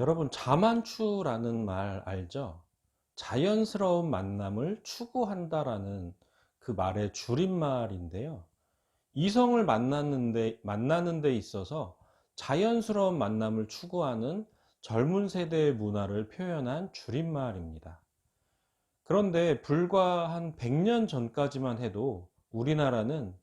여러분, 자만추라는 말 알죠? 자연스러운 만남을 추구한다라는 그 말의 줄임말인데요. 이성을 만나는 데 있어서 자연스러운 만남을 추구하는 젊은 세대의 문화를 표현한 줄임말입니다. 그런데 불과 한 100년 전까지만 해도 우리나라는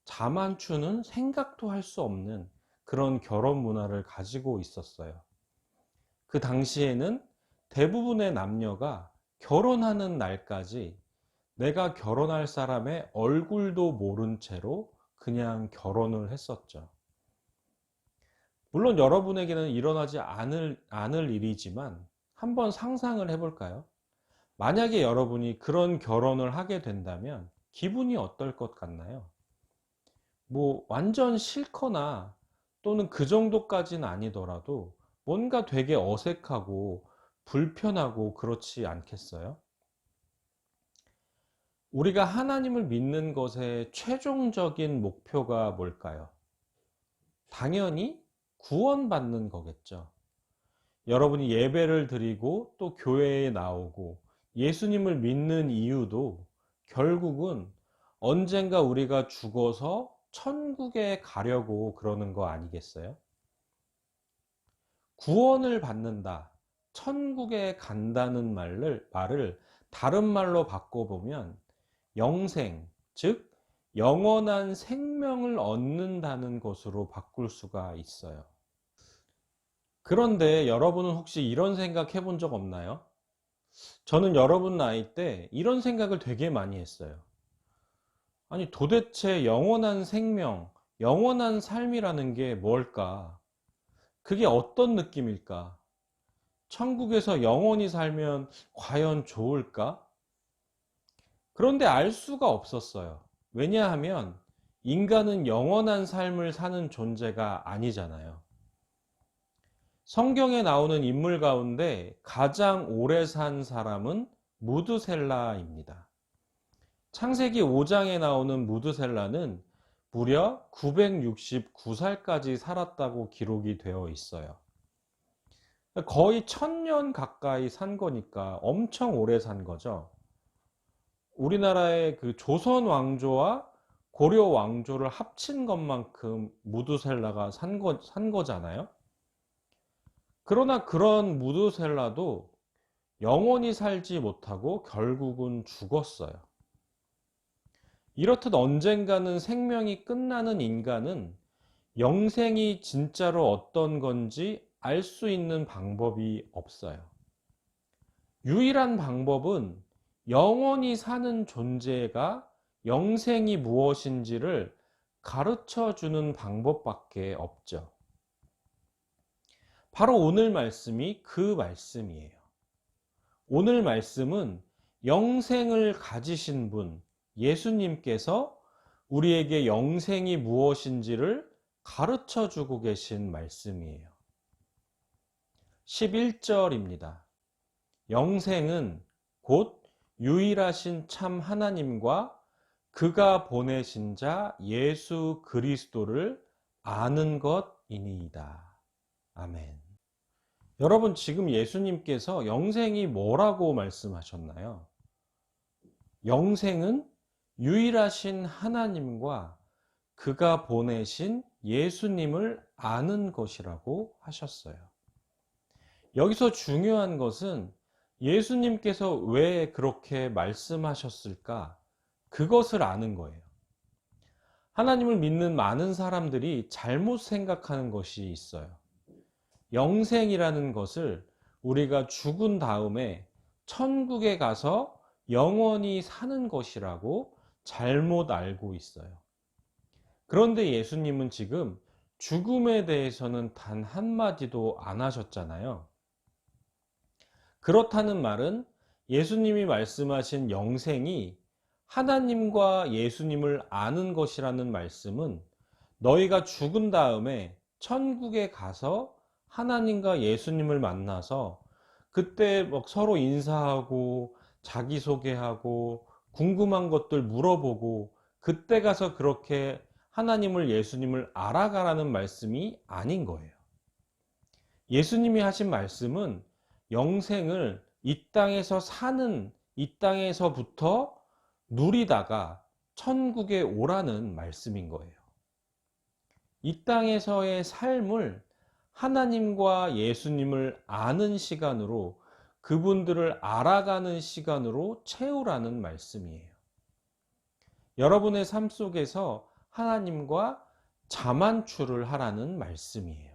자만추는 생각도 할 수 없는 그런 결혼 문화를 가지고 있었어요. 그 당시에는 대부분의 남녀가 결혼하는 날까지 내가 결혼할 사람의 얼굴도 모른 채로 그냥 결혼을 했었죠. 물론 여러분에게는 일어나지 않을 일이지만 한번 상상을 해볼까요? 만약에 여러분이 그런 결혼을 하게 된다면 기분이 어떨 것 같나요? 뭐 완전 싫거나 또는 그 정도까지는 아니더라도 뭔가 되게 어색하고 불편하고 그렇지 않겠어요? 우리가 하나님을 믿는 것의 최종적인 목표가 뭘까요? 당연히 구원받는 거겠죠. 여러분이 예배를 드리고 또 교회에 나오고 예수님을 믿는 이유도 결국은 언젠가 우리가 죽어서 천국에 가려고 그러는 거 아니겠어요? 구원을 받는다, 천국에 간다는 말을 다른 말로 바꿔보면 영생, 즉 영원한 생명을 얻는다는 것으로 바꿀 수가 있어요. 그런데 여러분은 혹시 이런 생각 해본 적 없나요? 저는 여러분 나이 때 이런 생각을 되게 많이 했어요. 아니, 도대체 영원한 생명, 영원한 삶이라는 게 뭘까? 그게 어떤 느낌일까? 천국에서 영원히 살면 과연 좋을까? 그런데 알 수가 없었어요. 왜냐하면 인간은 영원한 삶을 사는 존재가 아니잖아요. 성경에 나오는 인물 가운데 가장 오래 산 사람은 무드셀라입니다. 창세기 5장에 나오는 무드셀라는 무려 969살까지 살았다고 기록이 되어 있어요. 거의 1000년 가까이 산 거니까 엄청 오래 산 거죠. 우리나라의 그 조선 왕조와 고려 왕조를 합친 것만큼 무드셀라가 산 거잖아요. 그러나 그런 무드셀라도 영원히 살지 못하고 결국은 죽었어요. 이렇듯 언젠가는 생명이 끝나는 인간은 영생이 진짜로 어떤 건지 알 수 있는 방법이 없어요. 유일한 방법은 영원히 사는 존재가 영생이 무엇인지를 가르쳐 주는 방법밖에 없죠. 바로 오늘 말씀이 그 말씀이에요. 오늘 말씀은 영생을 가지신 분, 예수님께서 우리에게 영생이 무엇인지를 가르쳐 주고 계신 말씀이에요. 11절입니다. 영생은 곧 유일하신 참 하나님과 그가 보내신 자 예수 그리스도를 아는 것이니이다. 아멘. 여러분, 지금 예수님께서 영생이 뭐라고 말씀하셨나요? 영생은 유일하신 하나님과 그가 보내신 예수님을 아는 것이라고 하셨어요. 여기서 중요한 것은 예수님께서 왜 그렇게 말씀하셨을까? 그것을 아는 거예요. 하나님을 믿는 많은 사람들이 잘못 생각하는 것이 있어요. 영생이라는 것을 우리가 죽은 다음에 천국에 가서 영원히 사는 것이라고 잘못 알고 있어요. 그런데 예수님은 지금 죽음에 대해서는 단 한마디도 안 하셨잖아요. 그렇다는 말은 예수님이 말씀하신 영생이 하나님과 예수님을 아는 것이라는 말씀은 너희가 죽은 다음에 천국에 가서 하나님과 예수님을 만나서 그때 막 서로 인사하고 자기소개하고 궁금한 것들 물어보고 그때 가서 그렇게 하나님을 예수님을 알아가라는 말씀이 아닌 거예요. 예수님이 하신 말씀은 영생을 이 땅에서 사는, 이 땅에서부터 누리다가 천국에 오라는 말씀인 거예요. 이 땅에서의 삶을 하나님과 예수님을 아는 시간으로, 그분들을 알아가는 시간으로 채우라는 말씀이에요. 여러분의 삶 속에서 하나님과 자만추를 하라는 말씀이에요.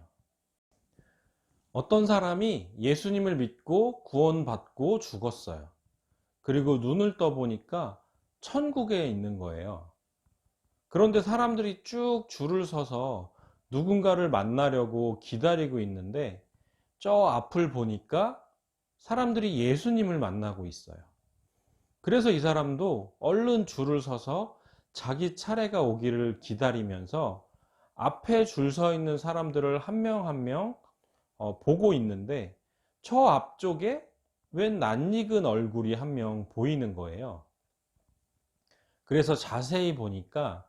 어떤 사람이 예수님을 믿고 구원받고 죽었어요. 그리고 눈을 떠보니까 천국에 있는 거예요. 그런데 사람들이 쭉 줄을 서서 누군가를 만나려고 기다리고 있는데, 저 앞을 보니까 사람들이 예수님을 만나고 있어요. 그래서 이 사람도 얼른 줄을 서서 자기 차례가 오기를 기다리면서 앞에 줄 서 있는 사람들을 한 명 한 명 보고 있는데, 저 앞쪽에 웬 낯익은 얼굴이 한 명 보이는 거예요. 그래서 자세히 보니까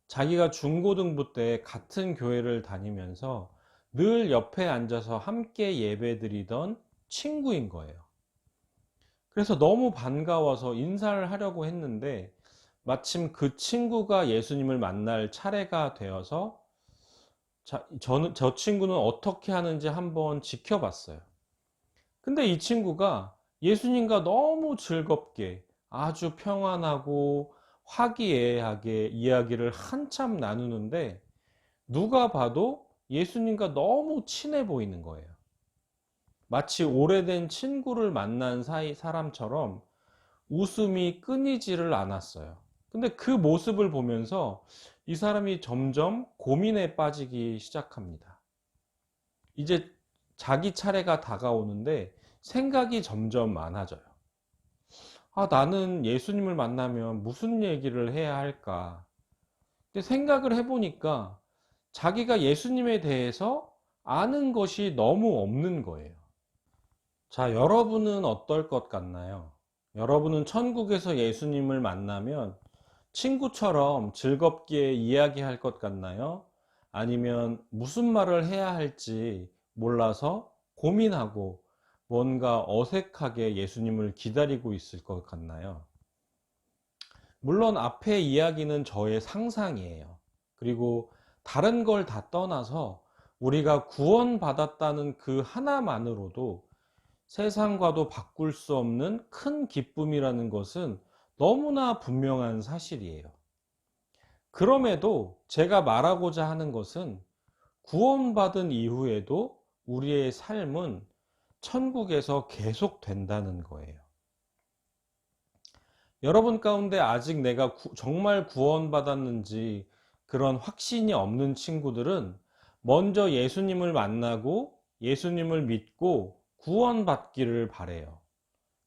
자기가 중고등부 때 같은 교회를 다니면서 늘 옆에 앉아서 함께 예배드리던 친구인 거예요. 그래서 너무 반가워서 인사를 하려고 했는데, 마침 그 친구가 예수님을 만날 차례가 되어서 저 친구는 어떻게 하는지 한번 지켜봤어요. 근데 이 친구가 예수님과 너무 즐겁게, 아주 평안하고 화기애애하게 이야기를 한참 나누는데, 누가 봐도 예수님과 너무 친해 보이는 거예요. 마치 오래된 친구를 만난 사람처럼 웃음이 끊이지를 않았어요. 근데 그 모습을 보면서 이 사람이 점점 고민에 빠지기 시작합니다. 이제 자기 차례가 다가오는데 생각이 점점 많아져요. 나는 예수님을 만나면 무슨 얘기를 해야 할까? 근데 생각을 해보니까 자기가 예수님에 대해서 아는 것이 너무 없는 거예요. 자, 여러분은 어떨 것 같나요? 여러분은 천국에서 예수님을 만나면 친구처럼 즐겁게 이야기할 것 같나요? 아니면 무슨 말을 해야 할지 몰라서 고민하고 뭔가 어색하게 예수님을 기다리고 있을 것 같나요? 물론 앞에 이야기는 저의 상상이에요. 그리고 다른 걸 다 떠나서 우리가 구원받았다는 그 하나만으로도 세상과도 바꿀 수 없는 큰 기쁨이라는 것은 너무나 분명한 사실이에요. 그럼에도 제가 말하고자 하는 것은, 구원받은 이후에도 우리의 삶은 천국에서 계속된다는 거예요. 여러분 가운데 아직 내가 정말 구원받았는지 그런 확신이 없는 친구들은 먼저 예수님을 만나고 예수님을 믿고 구원받기를 바래요.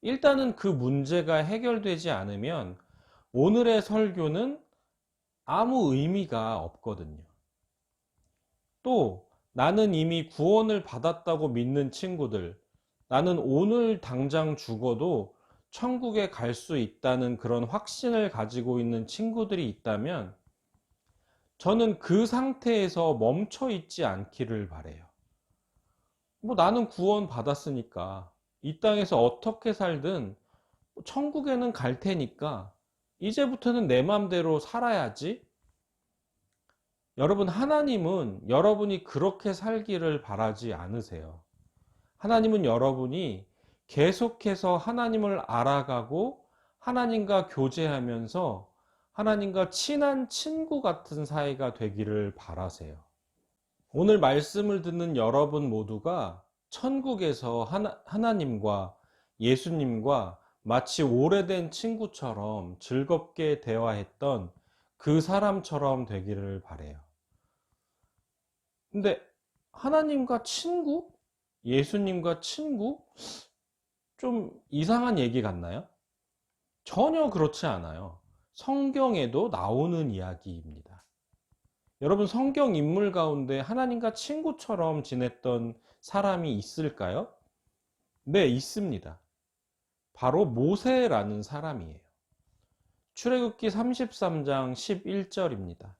일단은 그 문제가 해결되지 않으면 오늘의 설교는 아무 의미가 없거든요. 또 나는 이미 구원을 받았다고 믿는 친구들, 나는 오늘 당장 죽어도 천국에 갈 수 있다는 그런 확신을 가지고 있는 친구들이 있다면, 저는 그 상태에서 멈춰 있지 않기를 바래요. 나는 구원 받았으니까 이 땅에서 어떻게 살든 천국에는 갈 테니까 이제부터는 내 맘대로 살아야지. 여러분, 하나님은 여러분이 그렇게 살기를 바라지 않으세요. 하나님은 여러분이 계속해서 하나님을 알아가고 하나님과 교제하면서 하나님과 친한 친구 같은 사이가 되기를 바라세요. 오늘 말씀을 듣는 여러분 모두가 천국에서 하나님과 예수님과 마치 오래된 친구처럼 즐겁게 대화했던 그 사람처럼 되기를 바래요. 근데 하나님과 친구? 예수님과 친구? 좀 이상한 얘기 같나요? 전혀 그렇지 않아요. 성경에도 나오는 이야기입니다. 여러분, 성경 인물 가운데 하나님과 친구처럼 지냈던 사람이 있을까요? 네, 있습니다. 바로 모세라는 사람이에요. 출애굽기 33장 11절입니다.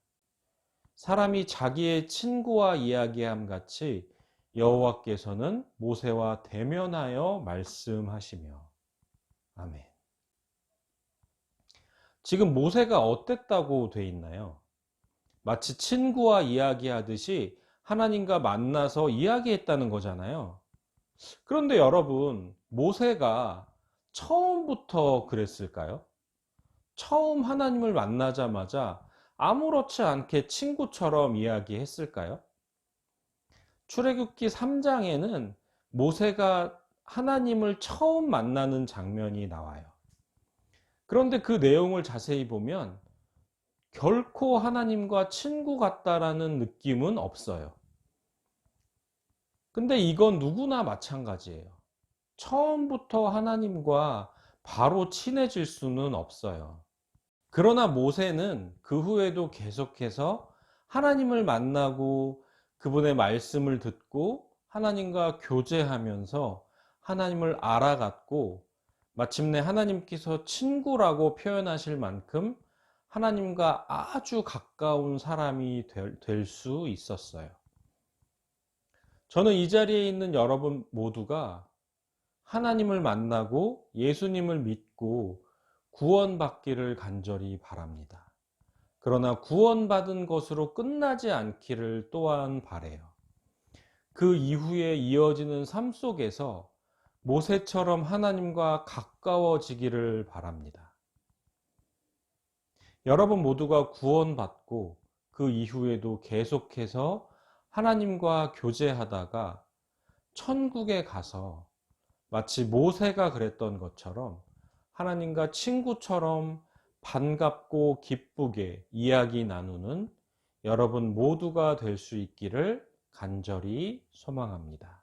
사람이 자기의 친구와 이야기함 같이 여호와께서는 모세와 대면하여 말씀하시며. 아멘. 지금 모세가 어땠다고 돼 있나요? 마치 친구와 이야기하듯이 하나님과 만나서 이야기했다는 거잖아요. 그런데 여러분, 모세가 처음부터 그랬을까요? 처음 하나님을 만나자마자 아무렇지 않게 친구처럼 이야기했을까요? 출애굽기 3장에는 모세가 하나님을 처음 만나는 장면이 나와요. 그런데 그 내용을 자세히 보면 결코 하나님과 친구 같다라는 느낌은 없어요. 근데 이건 누구나 마찬가지예요. 처음부터 하나님과 바로 친해질 수는 없어요. 그러나 모세는 그 후에도 계속해서 하나님을 만나고 그분의 말씀을 듣고 하나님과 교제하면서 하나님을 알아갔고, 마침내 하나님께서 친구라고 표현하실 만큼 하나님과 아주 가까운 사람이 될 수 있었어요. 저는 이 자리에 있는 여러분 모두가 하나님을 만나고 예수님을 믿고 구원받기를 간절히 바랍니다. 그러나 구원받은 것으로 끝나지 않기를 또한 바라요. 그 이후에 이어지는 삶 속에서 모세처럼 하나님과 가까워지기를 바랍니다. 여러분 모두가 구원받고 그 이후에도 계속해서 하나님과 교제하다가 천국에 가서 마치 모세가 그랬던 것처럼 하나님과 친구처럼 반갑고 기쁘게 이야기 나누는 여러분 모두가 될 수 있기를 간절히 소망합니다.